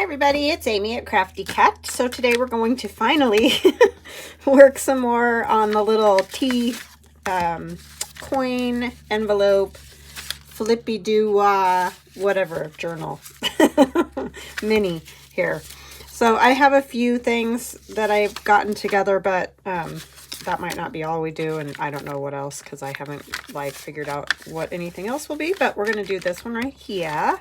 everybody, it's Amy at Crafty Cat. So today we're going to finally work some more on the little tea coin envelope flippy do whatever journal mini here. So I have a few things that I've gotten together, but that might not be all we do, and I don't know what else because I haven't figured out what anything else will be, but we're going to do this one right here.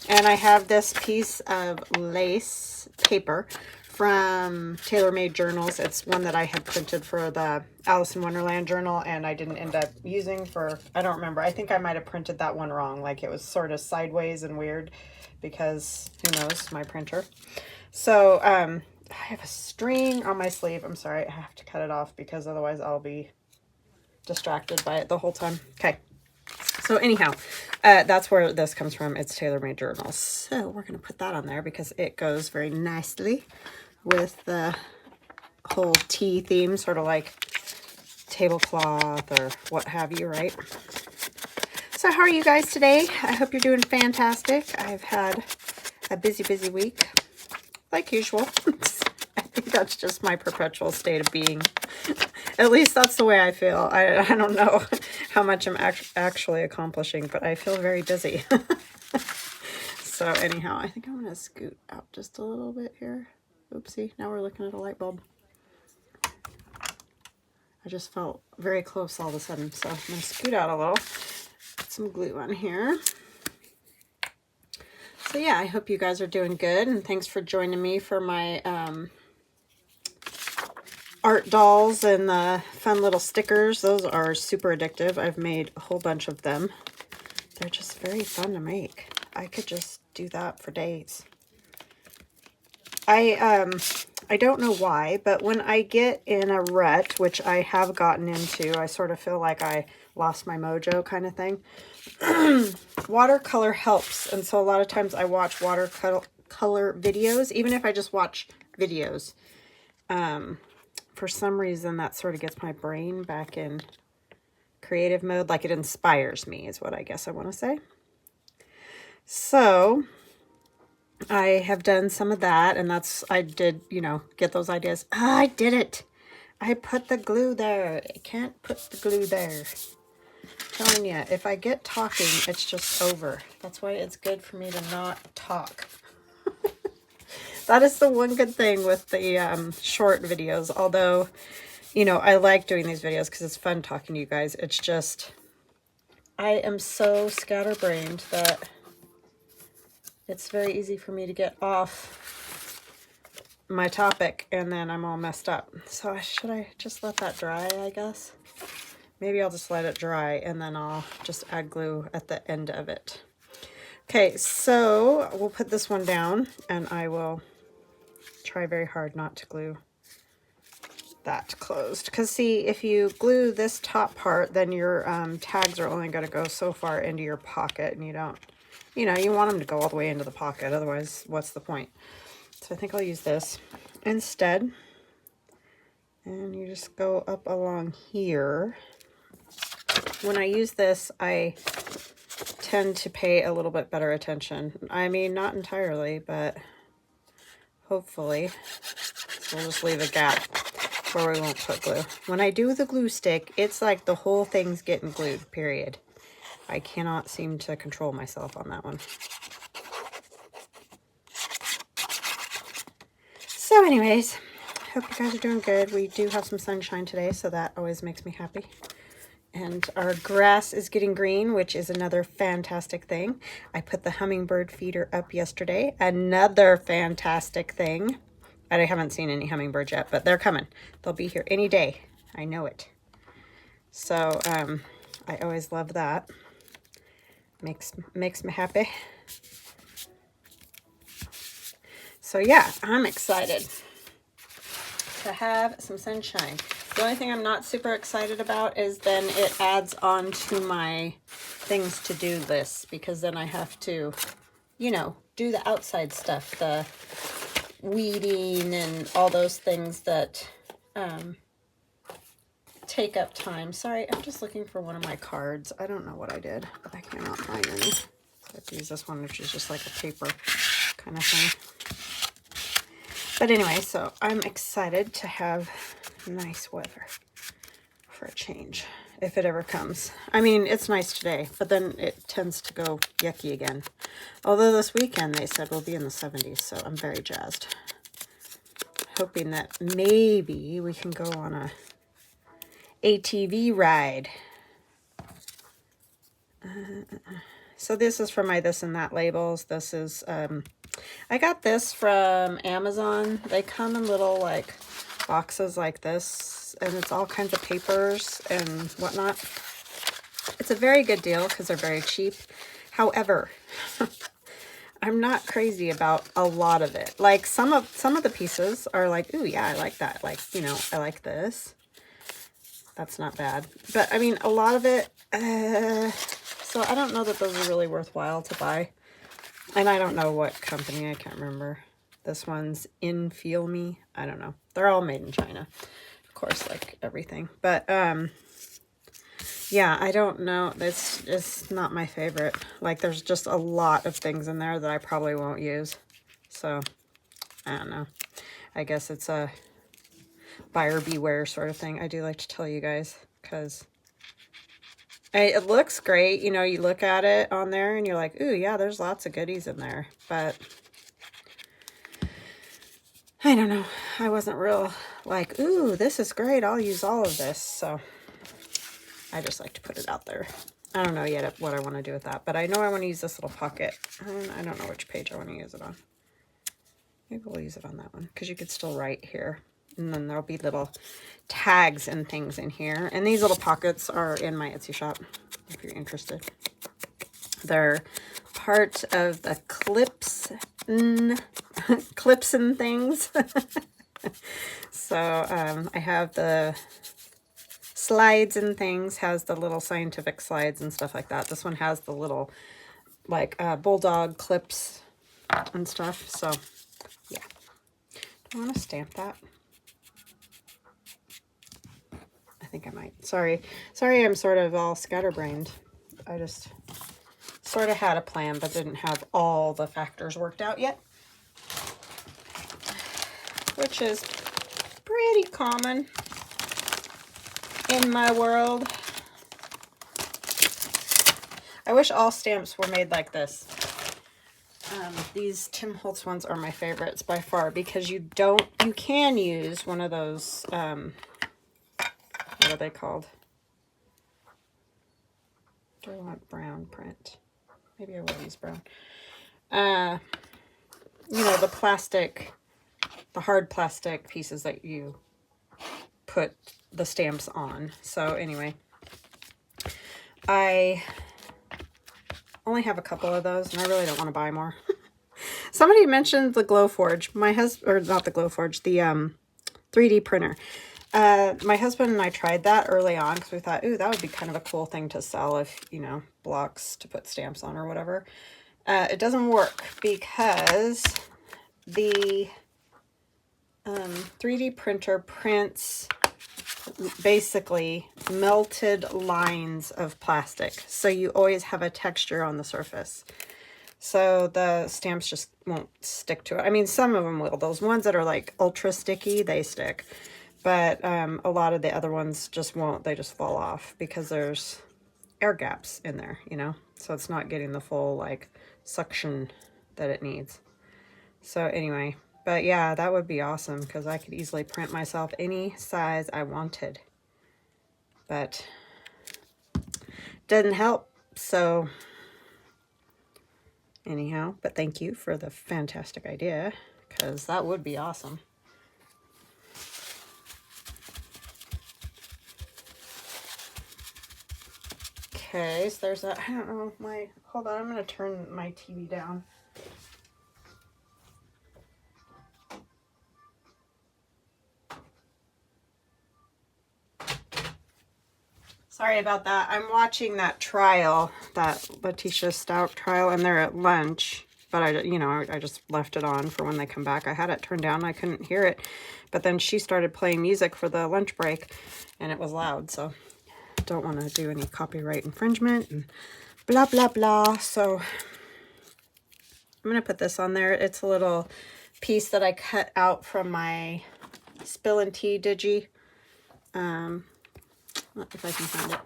And I have this piece of lace paper from Tailor Made Journals. It's one that I had printed for the Alice in Wonderland journal, and I didn't end up using for, I don't remember. I think I might have printed that one wrong. Like it was sort of sideways and weird because who knows, my printer. So I have a string on my sleeve. I'm sorry, I have to cut it off because otherwise I'll be distracted by it the whole time. Okay. So anyhow, that's where this comes from. It's Tailor Made Journals. So we're going to put that on there because it goes very nicely with the whole tea theme, sort of like tablecloth or what have you, right? So how are you guys today? I hope you're doing fantastic. I've had a busy week, like usual. I think that's just my perpetual state of being. At least that's the way I feel. I don't know how much I'm actually accomplishing, but I feel very busy. So anyhow, I think I'm going to scoot out just a little bit here. Oopsie, now we're looking at a light bulb. I just felt very close all of a sudden, so I'm going to scoot out a little. Put some glue on here. So yeah, I hope you guys are doing good, and thanks for joining me for my art dolls and the fun little stickers. Those are super addictive. I've made a whole bunch of them. They're just very fun to make. I could just do that for days. I don't know why, but when I get in a rut, which I have gotten into, I sort of feel like I lost my mojo kind of thing. Watercolor helps, and so a lot of times I watch watercolor videos, even if I just watch videos. For some reason, that sort of gets my brain back in creative mode. Like it inspires me is what I guess I want to say. So I have done some of that, and I did, get those ideas. Ah, I did it. I put the glue there. I can't put the glue there. I'm telling you, if I get talking, it's just over. That's why it's good for me to not talk. That is the one good thing with the short videos. Although, I like doing these videos because it's fun talking to you guys. It's just, I am so scatterbrained that it's very easy for me to get off my topic and then I'm all messed up. So should I just let that dry, I guess? Maybe I'll just let it dry and then I'll just add glue at the end of it. Okay, so we'll put this one down and I will try very hard not to glue that closed. Because see, if you glue this top part, then your tags are only going to go so far into your pocket, and you don't, you want them to go all the way into the pocket. Otherwise, what's the point? So I think I'll use this instead. And you just go up along here. When I use this, I tend to pay a little bit better attention. I mean, not entirely, but hopefully. So we'll just leave a gap where we won't put glue. When I do the glue stick, it's like the whole thing's getting glued, period. I cannot seem to control myself on that one. So anyways, hope you guys are doing good. We do have some sunshine today, so that always makes me happy. And our grass is getting green, which is another fantastic thing. I put the hummingbird feeder up yesterday. Another fantastic thing. I haven't seen any hummingbirds yet, but they're coming. They'll be here any day. I know it. So I always love that. Makes me happy. So yeah, I'm excited to have some sunshine. The only thing I'm not super excited about is then it adds on to my things to do list, because then I have to, do the outside stuff, the weeding and all those things that take up time. Sorry, I'm just looking for one of my cards. I don't know what I did, but I cannot find any. So I have to use this one, which is just like a paper kind of thing. But anyway, so I'm excited to have nice weather for a change, if it ever comes. I mean, it's nice today, but then it tends to go yucky again. Although this weekend they said we'll be in the 70s, so I'm very jazzed. Hoping that maybe we can go on a ATV ride. So this is for my this and that labels. This is, I got this from Amazon. They come in little like boxes like this, and it's all kinds of papers and whatnot. It's a very good deal because they're very cheap. However, I'm not crazy about a lot of it. Like some of the pieces are like, ooh, yeah, I like that. Like, you know, I like this. That's not bad. But I mean, a lot of it, so I don't know that those are really worthwhile to buy. And I don't know what company, I can't remember. This one's Feel Me. I don't know. They're all made in China, of course, like everything. But yeah, I don't know. It's not my favorite. Like, there's just a lot of things in there that I probably won't use. So, I don't know. I guess it's a buyer beware sort of thing. I do like to tell you guys, because it looks great. You know, you look at it on there and you're like, ooh, yeah, there's lots of goodies in there. But I don't know. I wasn't real like, ooh, this is great. I'll use all of this. So I just like to put it out there. I don't know yet what I want to do with that, but I know I want to use this little pocket. And I don't know which page I want to use it on. Maybe we'll use it on that one, because you could still write here. And then there'll be little tags and things in here. And these little pockets are in my Etsy shop, if you're interested. They're part of the clips and things. So I have the slides and things, has the little scientific slides and stuff like that. This one has the little like bulldog clips and stuff. So yeah. Do I want to stamp that? I think I might. Sorry, I'm sort of all scatterbrained. I just sort of had a plan, but didn't have all the factors worked out yet, which is pretty common in my world. I wish all stamps were made like this. These Tim Holtz ones are my favorites by far, because you can use one of those, what are they called? Do I want brown print? Maybe I will use brown. You know, the plastic, the hard plastic pieces that you put the stamps on. So anyway, I only have a couple of those, and I really don't want to buy more. Somebody mentioned the Glowforge. My husband, or not the Glowforge, the 3D printer. My husband and I tried that early on, because we thought, ooh, that would be kind of a cool thing to sell if, you know, blocks to put stamps on or whatever. It doesn't work, because the 3D printer prints basically melted lines of plastic. So you always have a texture on the surface. So the stamps just won't stick to it. I mean, some of them will. Those ones that are like ultra sticky, they stick. But a lot of the other ones just won't. They just fall off because there's air gaps in there, you know? So it's not getting the full like suction that it needs. So anyway, but yeah, that would be awesome, because I could easily print myself any size I wanted. But didn't help. So anyhow, but thank you for the fantastic idea, because that would be awesome. Okay, so there's that. I don't know, hold on, I'm going to turn my TV down. Sorry about that. I'm watching that trial, that Letitia Stout trial, and they're at lunch. But I just left it on for when they come back. I had it turned down. I couldn't hear it. But then she started playing music for the lunch break, and it was loud. So don't want to do any copyright infringement and blah, blah, blah. So I'm going to put this on there. It's a little piece that I cut out from my Spillin Tea Digi. If I can find it.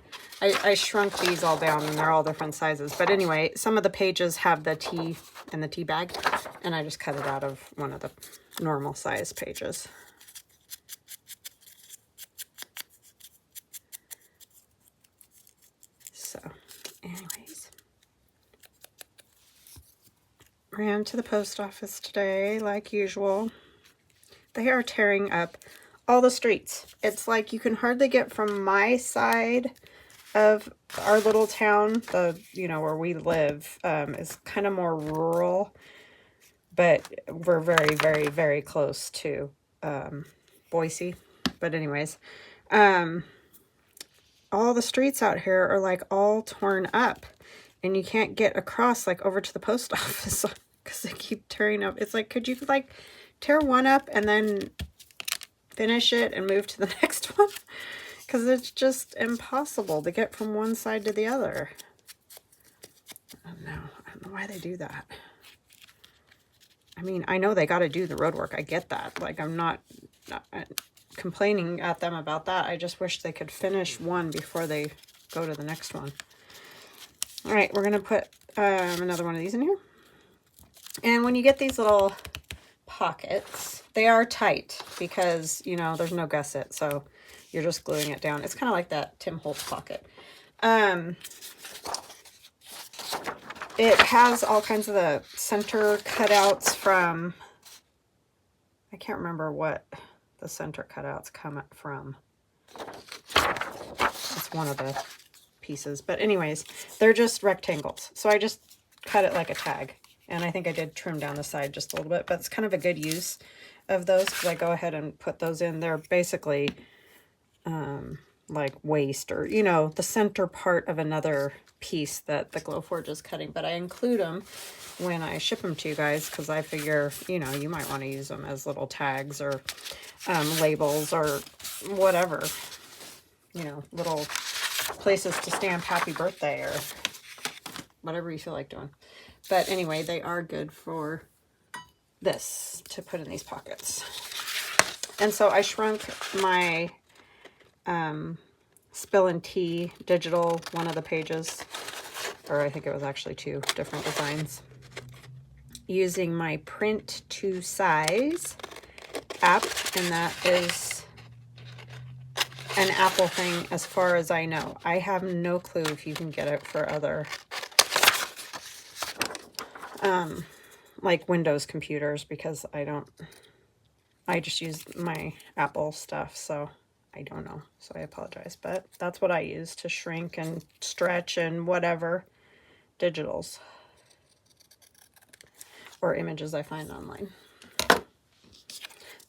I shrunk these all down and they're all different sizes. But anyway, some of the pages have the tea in the tea bag. And I just cut it out of one of the normal size pages. So, anyways. Ran to the post office today, like usual. They are tearing up all the streets. It's like you can hardly get from my side of our little town, where we live, is kind of more rural, but we're very, very, very close to Boise. But anyways, all the streets out here are like all torn up, and you can't get across like over to the post office because they keep tearing up. It's like, could you like tear one up and then finish it and move to the next one? Because it's just impossible to get from one side to the other. I don't know why they do that. I mean, I know they got to do the road work. I get that. Like, I'm not complaining at them about that. I just wish they could finish one before they go to the next one. All right, we're going to put another one of these in here. And when you get these little pockets, they are tight because, there's no gusset. So you're just gluing it down. It's kind of like that Tim Holtz pocket. It has all kinds of the center cutouts from, I can't remember what the center cutouts come from. It's one of the pieces. But anyways, they're just rectangles. So I just cut it like a tag. And I think I did trim down the side just a little bit. But it's kind of a good use of those because I go ahead and put those in. They're basically like waste or, the center part of another piece that the Glowforge is cutting. But I include them when I ship them to you guys because I figure, you might want to use them as little tags or labels or whatever, little places to stamp happy birthday or whatever you feel like doing. But anyway, they are good for this to put in these pockets. And so I shrunk my Spillin Tea digital, one of the pages, or I think it was actually two different designs, using my print to size app, and that is an Apple thing as far as I know. I have no clue if you can get it for other like Windows computers because I just use my Apple stuff, so I don't know. So I apologize, but that's what I use to shrink and stretch and whatever digitals or images I find online.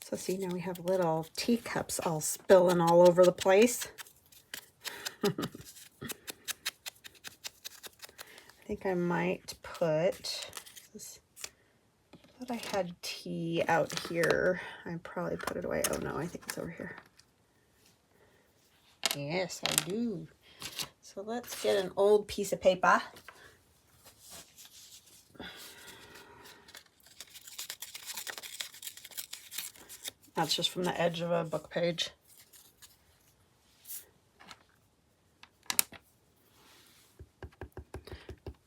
So see, now we have little teacups all spilling all over the place. I think I might put this. I thought I had tea out here. I probably put it away. Oh no, I think it's over here. Yes, I do. So let's get an old piece of paper. That's just from the edge of a book page.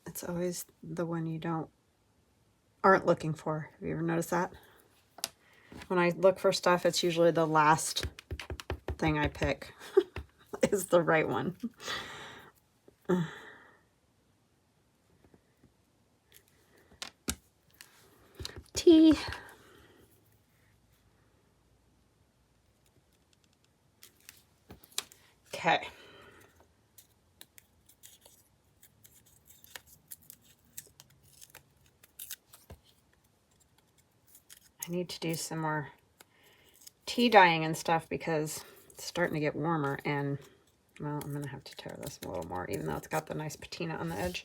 It's always the one you aren't looking for. Have you ever noticed that? When I look for stuff, it's usually the last thing I pick is the right one. Tea. Okay. I need to do some more tea dyeing and stuff because it's starting to get warmer and, well, I'm going to have to tear this a little more even though it's got the nice patina on the edge.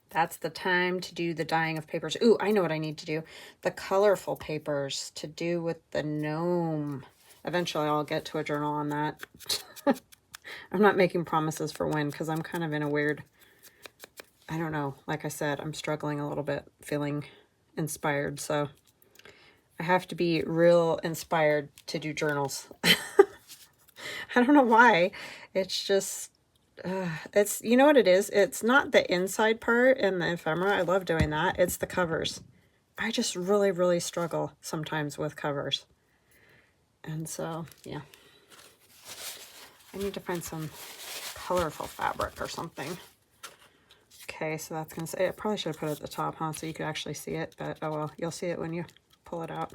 That's the time to do the dyeing of papers. Ooh, I know what I need to do. The colorful papers to do with the gnome. Eventually I'll get to a journal on that. I'm not making promises for when because I'm kind of in a weird I don't know. Like I said, I'm struggling a little bit feeling inspired. So I have to be real inspired to do journals. I don't know why. It's just, it's, you know what it is? It's not the inside part in the ephemera. I love doing that. It's the covers. I just really, really struggle sometimes with covers. And so, yeah. I need to find some colorful fabric or something. Okay, so that's going to say, I probably should have put it at the top, huh? So you could actually see it, but oh well, you'll see it when you pull it out.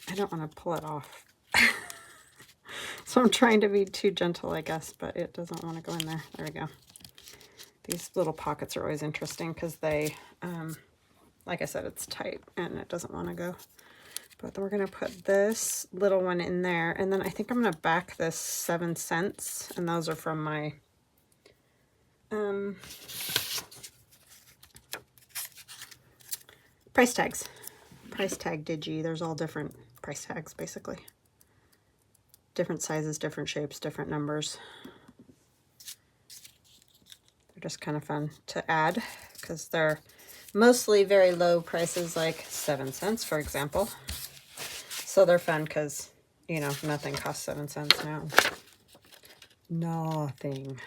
I don't want to pull it off. So I'm trying to be too gentle, I guess, but it doesn't want to go in there. There we go. These little pockets are always interesting because they, like I said, it's tight and it doesn't want to go. But then we're going to put this little one in there. And then I think I'm going to back this 7 cents. And those are from my price tags. Price tag digi. There's all different price tags, basically. Different sizes, different shapes, different numbers. They're just kind of fun to add because they're mostly very low prices, like 7 cents, for example. So they're fun because, you know, nothing costs 7 cents now. Nothing.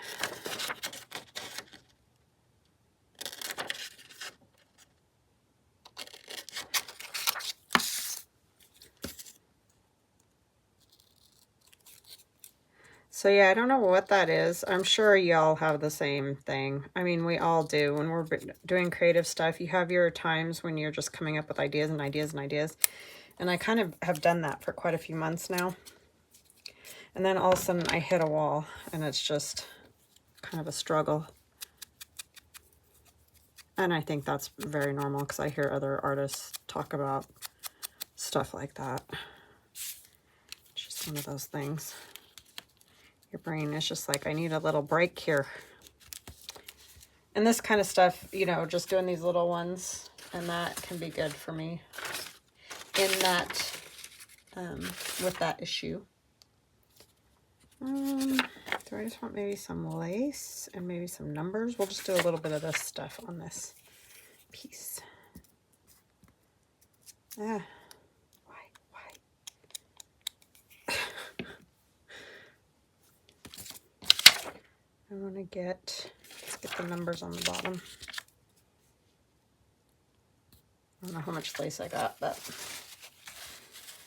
So yeah, I don't know what that is. I'm sure y'all have the same thing. I mean, we all do. When we're doing creative stuff, you have your times when you're just coming up with ideas and ideas and ideas. And I kind of have done that for quite a few months now. And then all of a sudden I hit a wall and it's just kind of a struggle. And I think that's very normal because I hear other artists talk about stuff like that. It's just one of those things. Your brain is just like, I need a little break here. And this kind of stuff, you know, just doing these little ones, and that can be good for me in that, with that issue. Do I just want maybe some lace and maybe some numbers? We'll just do a little bit of this stuff on this piece. Ah, why? I want to let's get the numbers on the bottom. I don't know how much lace I got, but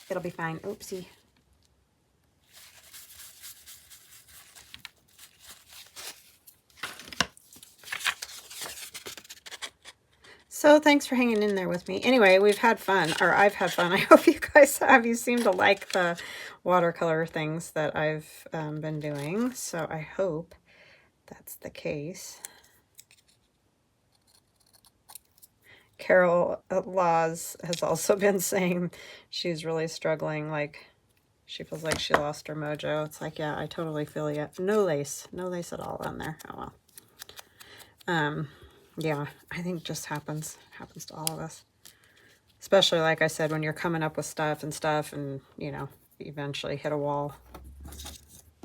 it'll be fine. Oopsie. So thanks for hanging in there with me. Anyway, we've had fun, or I've had fun. I hope you guys have. You seem to like the watercolor things that I've been doing, so I hope that's the case. Carol Laws has also been saying she's really struggling, like she feels like she lost her mojo. It's like, yeah, I totally feel you. No lace at all on there. Oh well. Yeah, I think it just happens to all of us. Especially, like I said, when you're coming up with stuff and, you know, eventually hit a wall.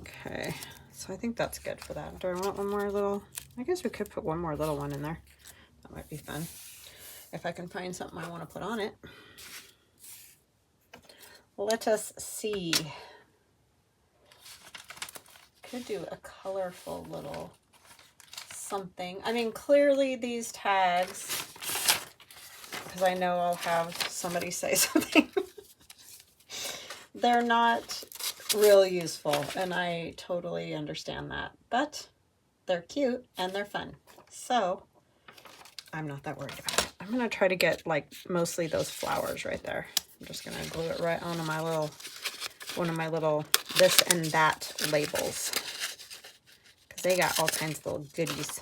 Okay, so I think that's good for that. Do I want one more little? I guess we could put one more little one in there. That might be fun. If I can find something I want to put on it. Let us see. Could do a colorful little something. I mean, clearly these tags, because I know I'll have somebody say something, they're not real useful, and I totally understand that, but they're cute and they're fun, so I'm not that worried about it. I'm gonna try to get like mostly those flowers right there. I'm just gonna glue it right onto my little, one of my little this and that labels, because they got all kinds of little goodies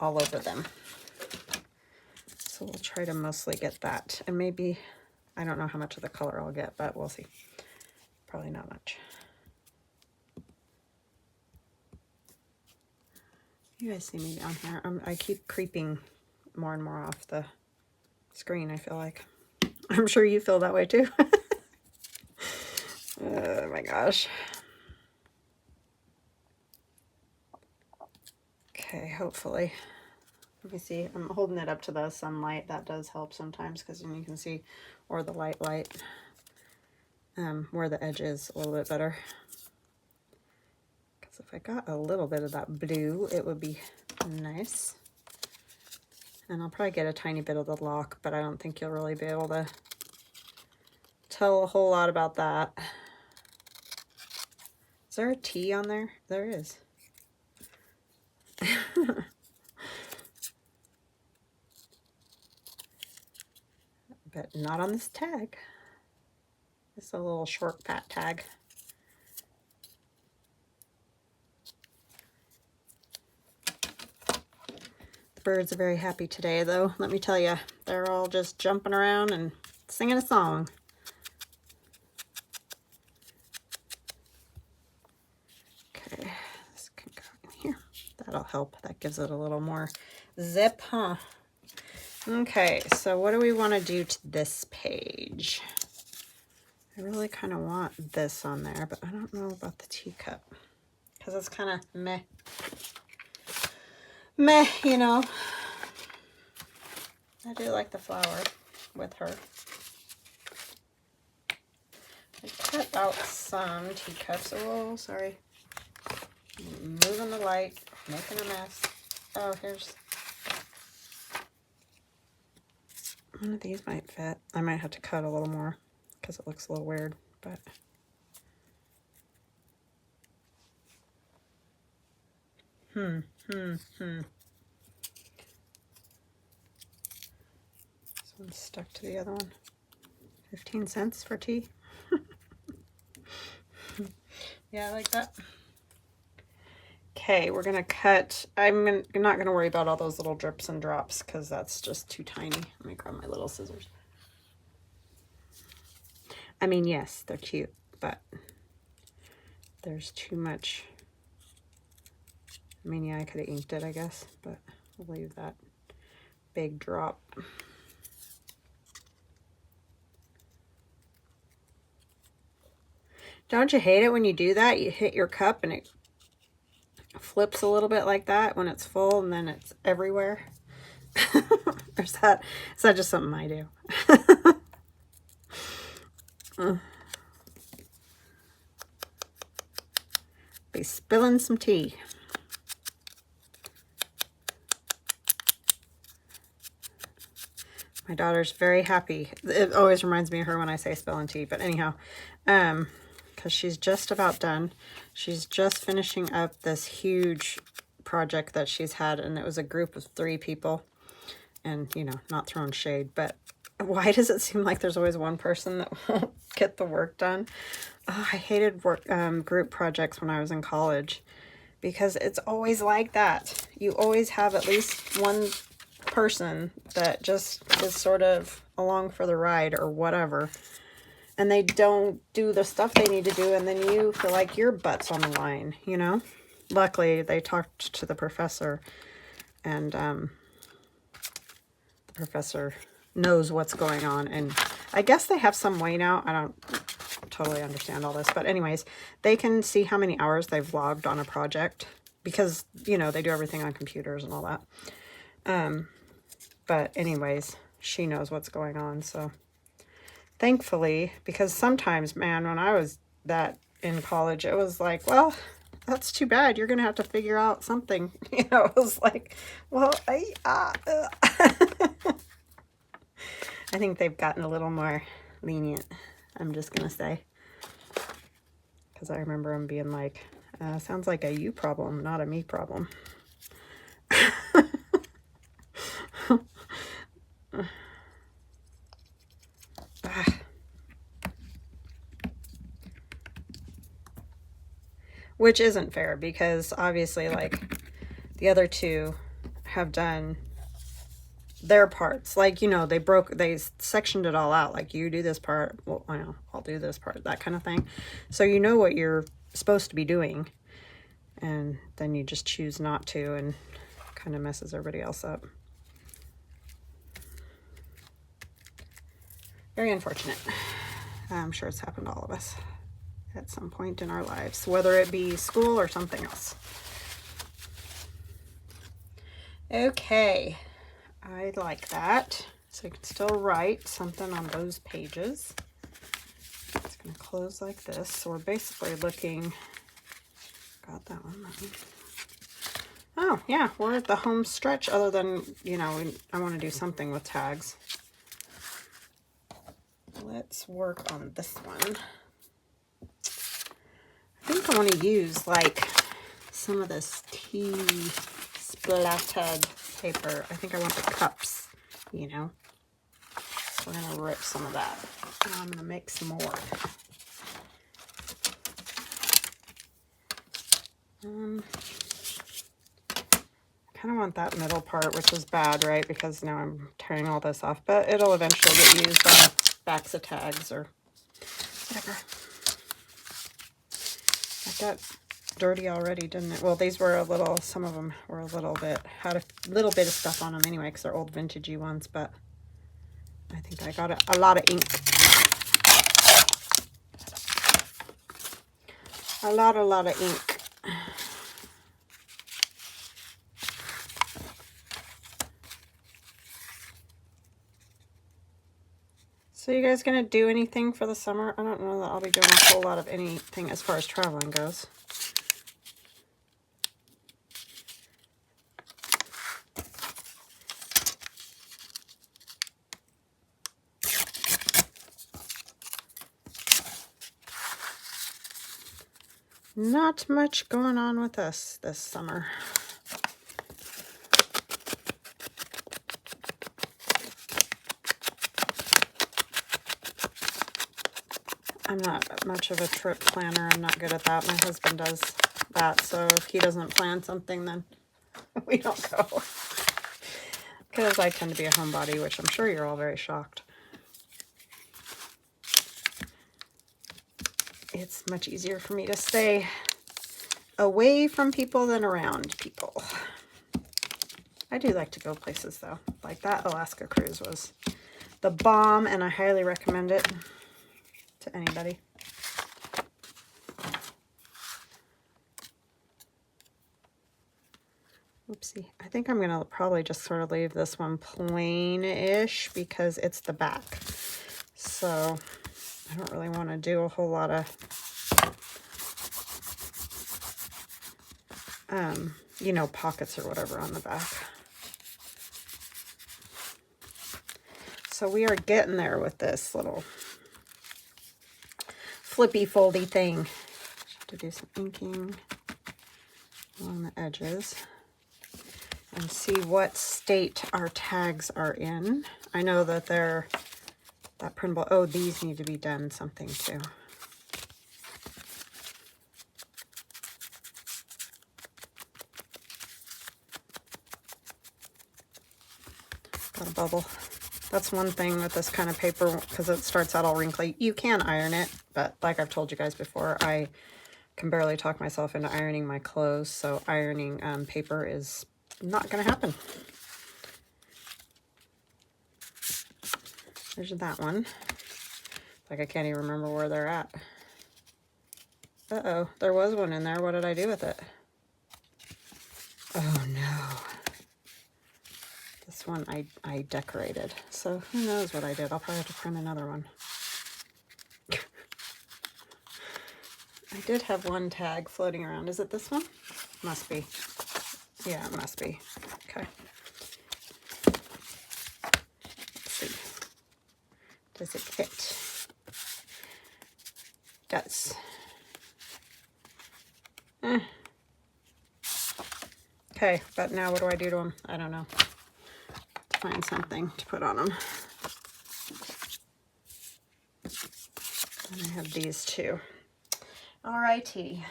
all over them. So we'll try to mostly get that, and maybe, I don't know how much of the color I'll get, but we'll see. Probably not much. You guys see me down here. I keep creeping more and more off the screen, I feel like. I'm sure you feel that way too. Oh my gosh. Okay, hopefully Let me see. I'm holding it up to the sunlight. That does help sometimes because then you can see, or the light, where the edge is a little bit better. Because if I got a little bit of that blue, it would be nice. And I'll probably get a tiny bit of the lock, but I don't think you'll really be able to tell a whole lot about that. Is there a T on there? There is. But not on this tag. It's a little short fat tag. The birds are very happy today though, let me tell you. They're all just jumping around and singing a song. Okay, this can go in here. That'll help. That gives it a little more zip, huh? Okay, so what do we want to do to this page? I really kind of want this on there, but I don't know about the teacup because it's kind of meh. Meh, you know. I do like the flower with her. I cut out some teacups. Oh, sorry. Moving the light, making a mess. Oh, here's... one of these might fit. I might have to cut a little more because it looks a little weird, but... This one's stuck to the other one. 15 cents for tea. Yeah, I like that. Okay, we're gonna cut. I'm not gonna worry about all those little drips and drops because that's just too tiny. Let me grab my little scissors. I mean, yes, they're cute, but there's too much. I mean, yeah, I could have inked it, I guess, but we'll leave that big drop. Don't you hate it when you do that? You hit your cup and it flips a little bit like that when it's full and then it's everywhere. Or is that just something I do? Be spilling some tea. My daughter's very happy. It always reminds me of her when I say spilling tea, but anyhow, because she's just about done. She's just finishing up this huge project that she's had, and it was a group of 3 people. And, you know, not throwing shade, but why does it seem like there's always one person that won't get the work done? Oh, I hated group projects when I was in college because it's always like that. You always have at least one person that just is sort of along for the ride or whatever, and they don't do the stuff they need to do, and then you feel like your butt's on the line, you know? Luckily, they talked to the professor, and the professor knows what's going on, and I guess they have some way now. I don't totally understand all this, but anyways, they can see how many hours they've logged on a project because, you know, they do everything on computers and all that. But anyways, she knows what's going on, so thankfully, because sometimes, man, when I was that in college, it was like, well, that's too bad. You're going to have to figure out something. You know, it was like, well, I think they've gotten a little more lenient, I'm just going to say. Because I remember them being like, sounds like a you problem, not a me problem. Which isn't fair because obviously, like, the other 2 have done their parts. Like, you know, they sectioned it all out. Like, you do this part, well, I know, I'll do this part, that kind of thing. So you know what you're supposed to be doing, and then you just choose not to, and kind of messes everybody else up. Very unfortunate. I'm sure it's happened to all of us at some point in our lives, whether it be school or something else. Okay, I like that. So you can still write something on those pages. It's going to close like this. So we're basically looking, got that one. Oh, yeah, we're at the home stretch other than, you know, I want to do something with tags. Let's work on this one. I think I want to use like some of this tea splattered paper. I think I want the cups, you know. So we're going to rip some of that. And I'm going to make some more. I kind of want that middle part, which is bad, right? Because now I'm tearing all this off. But it'll eventually get used on backs of tags or whatever. That got dirty already, didn't it? Well, these were a little, some of them were a little bit, had a little bit of stuff on them anyway, because they're old vintagey ones, but I think I got a lot of ink. A lot of ink. So you guys gonna do anything for the summer? I don't know that I'll be doing a whole lot of anything as far as traveling goes. Not much going on with us this summer. I'm not much of a trip planner. I'm not good at that. My husband does that. So if he doesn't plan something, then we don't go. Because I tend to be a homebody, which I'm sure you're all very shocked. It's much easier for me to stay away from people than around people. I do like to go places though. Like that Alaska cruise was the bomb, and I highly recommend it to anybody. Oopsie. I think I'm going to probably just sort of leave this one plain-ish because it's the back. So I don't really want to do a whole lot of, you know, pockets or whatever on the back. So we are getting there with this little flippy foldy thing. Have to do some inking along the edges and see what state our tags are in. I know that they're that printable. Oh, these need to be done something too. Got a bubble. That's one thing with this kind of paper, because it starts out all wrinkly. You can iron it, but like I've told you guys before, I can barely talk myself into ironing my clothes, so ironing paper is not going to happen. There's that one. Like I can't even remember where they're at. Uh-oh, there was one in there. What did I do with it? Oh no. This one I decorated, so who knows what I did. I'll probably have to print another one. I did have one tag floating around. Is it this one? Must be. Yeah, it must be. Okay. Let's see. Does it fit? Does. Okay, but now what do I do to them? I don't know. Find something to put on them. And I have these two. Alrighty.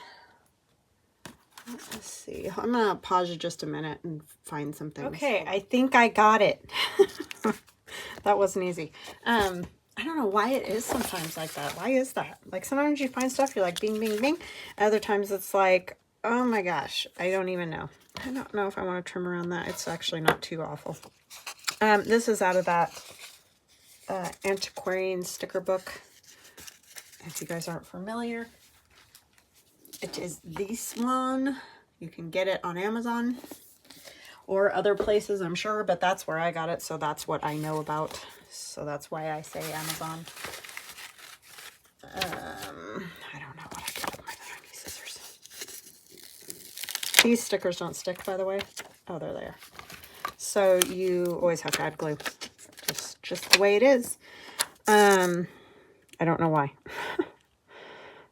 Let's see. I'm gonna pause you just a minute and find something. Okay, I think I got it. That wasn't easy. I don't know why it is sometimes like that. Why is that? Like sometimes you find stuff, you're like bing, bing, bing. Other times it's like, oh my gosh, I don't even know. I don't know if I want to trim around that. It's actually not too awful. This is out of that antiquarian sticker book. If you guys aren't familiar, it is this one. You can get it on Amazon, or other places, I'm sure, but that's where I got it, so that's what I know about. So that's why I say Amazon. I don't know what I did with my tiny scissors. These stickers don't stick, by the way. Oh, there they are. So you always have to add glue. Just the way it is. I don't know why.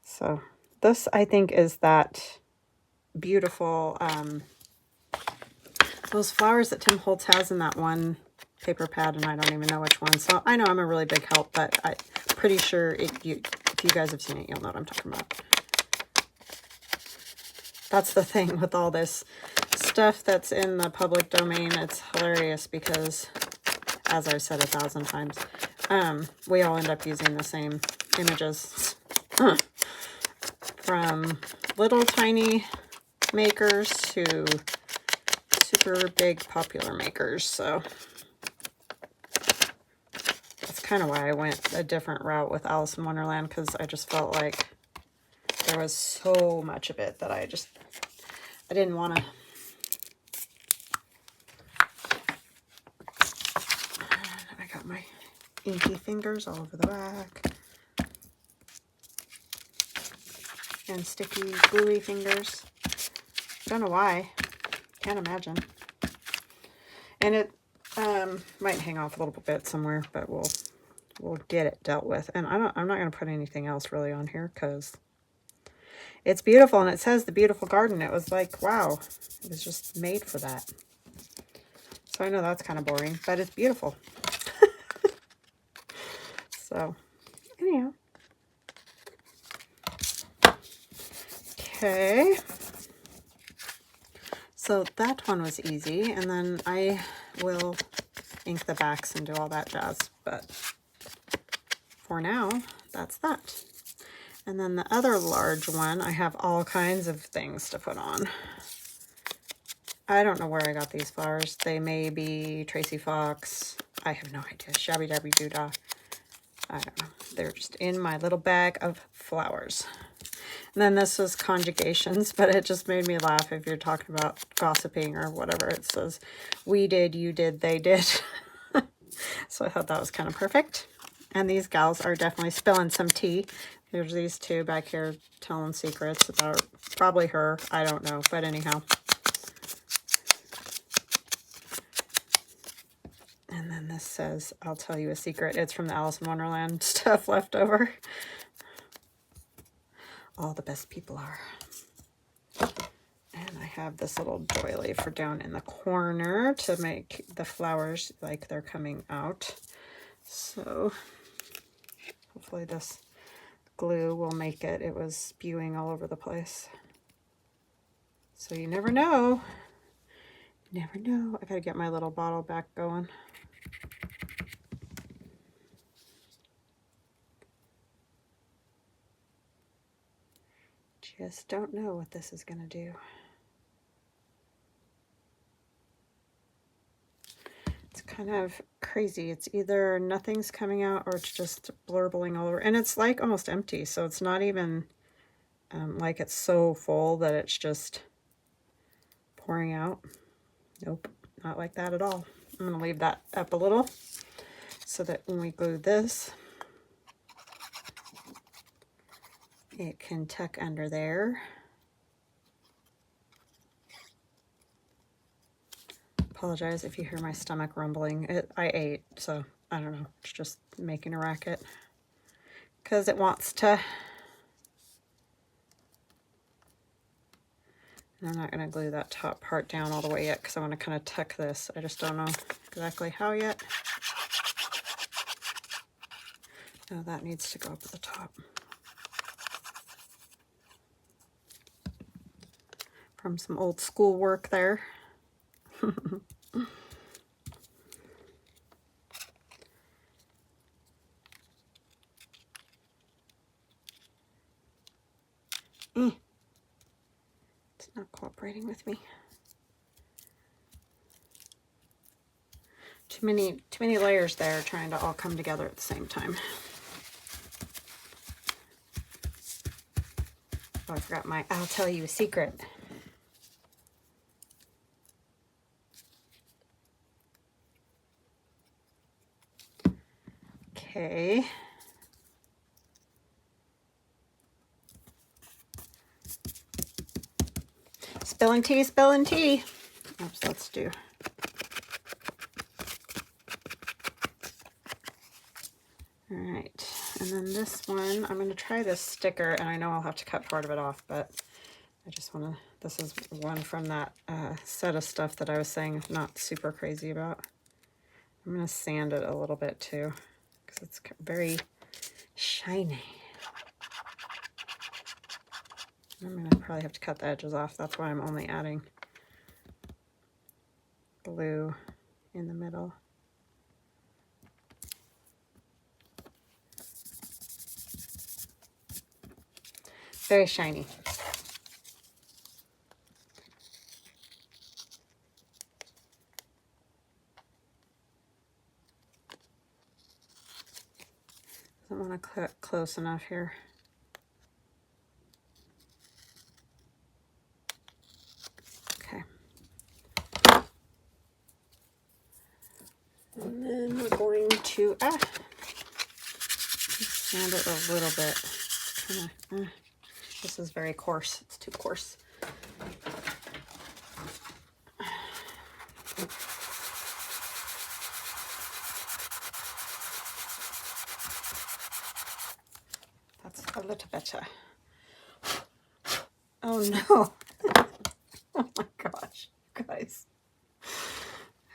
So this, I think, is that beautiful, those flowers that Tim Holtz has in that one paper pad, and I don't even know which one. So I know I'm a really big help, but I'm pretty sure if you guys have seen it, you'll know what I'm talking about. That's the thing with all this stuff that's in the public domain. It's hilarious because, as I've said 1,000 times, we all end up using the same images. From little tiny makers to super big popular makers. So that's kind of why I went a different route with Alice in Wonderland, because I just felt like there was so much of it that I didn't want to. I got my inky fingers all over the back. And sticky, gluey fingers. Don't know why. Can't imagine. And it might hang off a little bit somewhere, but we'll get it dealt with. And I'm not going to put anything else really on here because it's beautiful, and it says the beautiful garden. It was like, wow, it was just made for that. So I know that's kind of boring, but it's beautiful. So anyhow. Okay. So that one was easy, and then I will ink the backs and do all that jazz, but for now, that's that. And then the other large one, I have all kinds of things to put on. I don't know where I got these flowers. They may be Tracy Fox. I have no idea. Shabby Dabby Doodah. I don't know. They're just in my little bag of flowers. And then this was conjugations, but it just made me laugh if you're talking about gossiping or whatever. It says, we did, you did, they did. So I thought that was kind of perfect. And these gals are definitely spilling some tea. There's these two back here telling secrets about probably her. I don't know, but anyhow. And then this says, I'll tell you a secret. It's from the Alice in Wonderland stuff left over. All the best people are. And I have this little doily for down in the corner to make the flowers like they're coming out. So hopefully this glue will make it. It was spewing all over the place. So you never know. Never know. I gotta get my little bottle back going. Just don't know what this is gonna do. It's kind of crazy. It's either nothing's coming out or it's just blurbling all over. And it's like almost empty, so it's not even like it's so full that it's just pouring out. Nope, not like that at all. I'm going to leave that up a little so that when we glue this, it can tuck under there. Apologize if you hear my stomach rumbling. I ate, so I don't know. It's just making a racket because it wants to. And I'm not going to glue that top part down all the way yet because I want to kind of tuck this. I just don't know exactly how yet. No, that needs to go up at the top. From some old school work there. It's not cooperating with me. Too many layers there trying to all come together at the same time. Oh, I forgot my I'll tell you a secret. Okay. Spillin tea, spillin tea. Oops, let's do. All right, and then this one, I'm going to try this sticker, and I know I'll have to cut part of it off, but I just want to, this is one from that set of stuff that I was saying I'm not super crazy about. I'm going to sand it a little bit too, because it's very shiny. I'm going to probably have to cut the edges off. That's why I'm only adding glue in the middle. Very shiny. I don't want to cut close enough here. Okay. And then we're going to sand it a little bit. This is very coarse. It's too coarse. That's a little better. Oh no. Oh my gosh, you guys.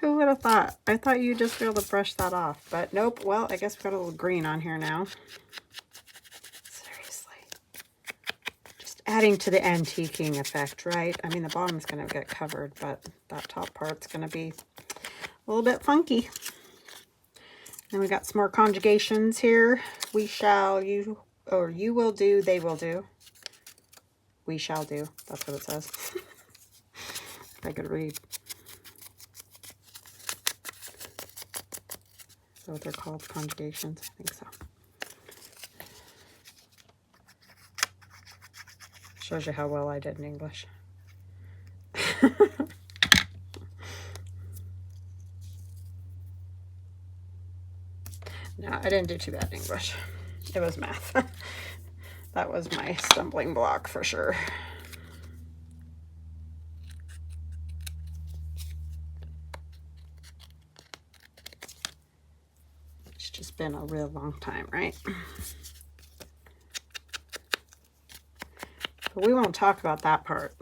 Who would have thought? I thought you'd just be able to brush that off, but nope. Well, I guess we've got a little green on here now. Seriously. Just adding to the antiquing effect, right? I mean, the bottom's going to get covered, but that top part's going to be a little bit funky. Then we got some more conjugations here. We shall, you, or you will do, they will do. We shall do. That's what it says. If I could read. Is that what they're called? Conjugations? I think so. Shows you how well I did in English. No, I didn't do too bad in English. It was math. That was my stumbling block for sure. It's just been a real long time, right? But we won't talk about that part.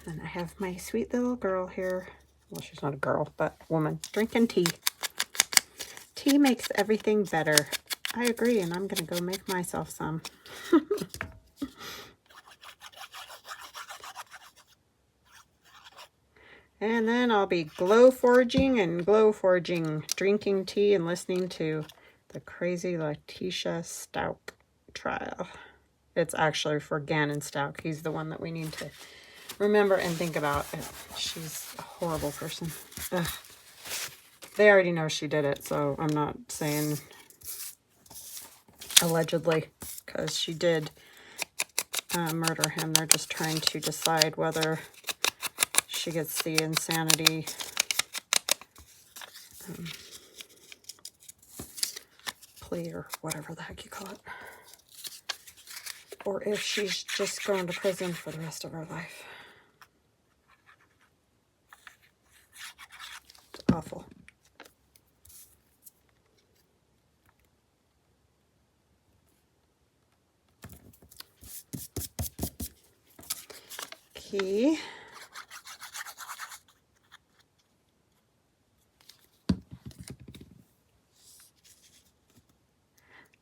And I have my sweet little girl here. Well, she's not a girl, but woman, drinking tea. Tea makes everything better. I agree, and I'm going to go make myself some. And then I'll be glow foraging, drinking tea and listening to the Crazy Letitia Stout trial. It's actually for Gannon Stout. He's the one that we need to remember and think about. She's a horrible person. Ugh. They already know she did it, so I'm not saying allegedly, because she did murder him. They're just trying to decide whether she gets the insanity plea or whatever the heck you call it, or if she's just going to prison for the rest of her life. It's awful. Okay.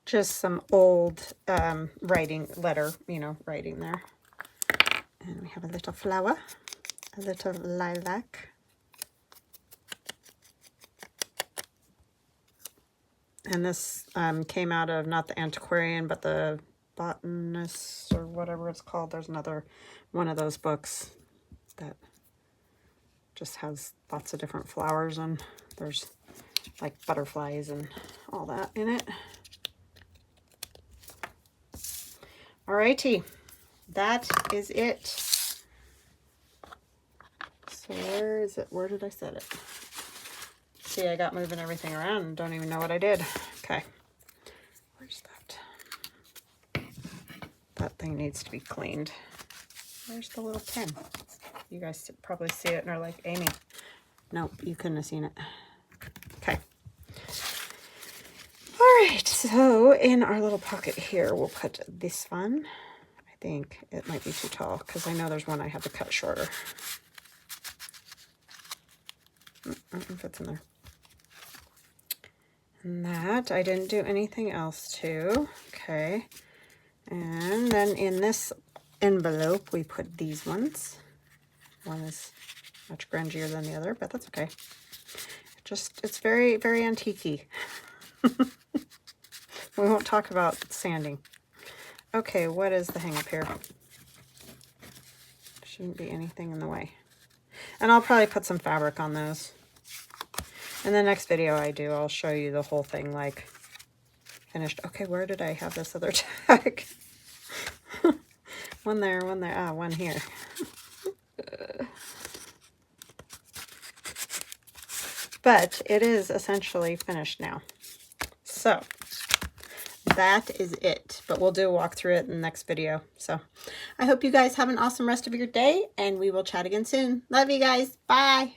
Just some old writing there. And we have a little flower, a little lilac. And this came out of not the antiquarian, but the botanist or whatever it's called. There's another one of those books that just has lots of different flowers, and there's like butterflies and all that in it. Alrighty, that is it. So where is it? Where did I set it? see I got moving everything around and don't even know what I did. Okay. Where's that? That thing needs to be cleaned. Where's the little pin? You guys probably see it and are like, Amy. Nope, you couldn't have seen it. Okay. All right, so in our little pocket here, we'll put this one. I think it might be too tall because I know there's one I had to cut shorter. I don't know if it's in there. And that, I didn't do anything else to. Okay. And then in this envelope, we put these ones. One is much grungier than the other, but that's okay. It's very, very antique-y. We won't talk about sanding. Okay, what is the hang up here? Shouldn't be anything in the way. And I'll probably put some fabric on those. In the next video I do, I'll show you the whole thing, like, finished. Okay, where did I have this other tag? One there, one here. But it is essentially finished now. So that is it. But we'll do a walk through it in the next video. So I hope you guys have an awesome rest of your day, and we will chat again soon. Love you guys. Bye.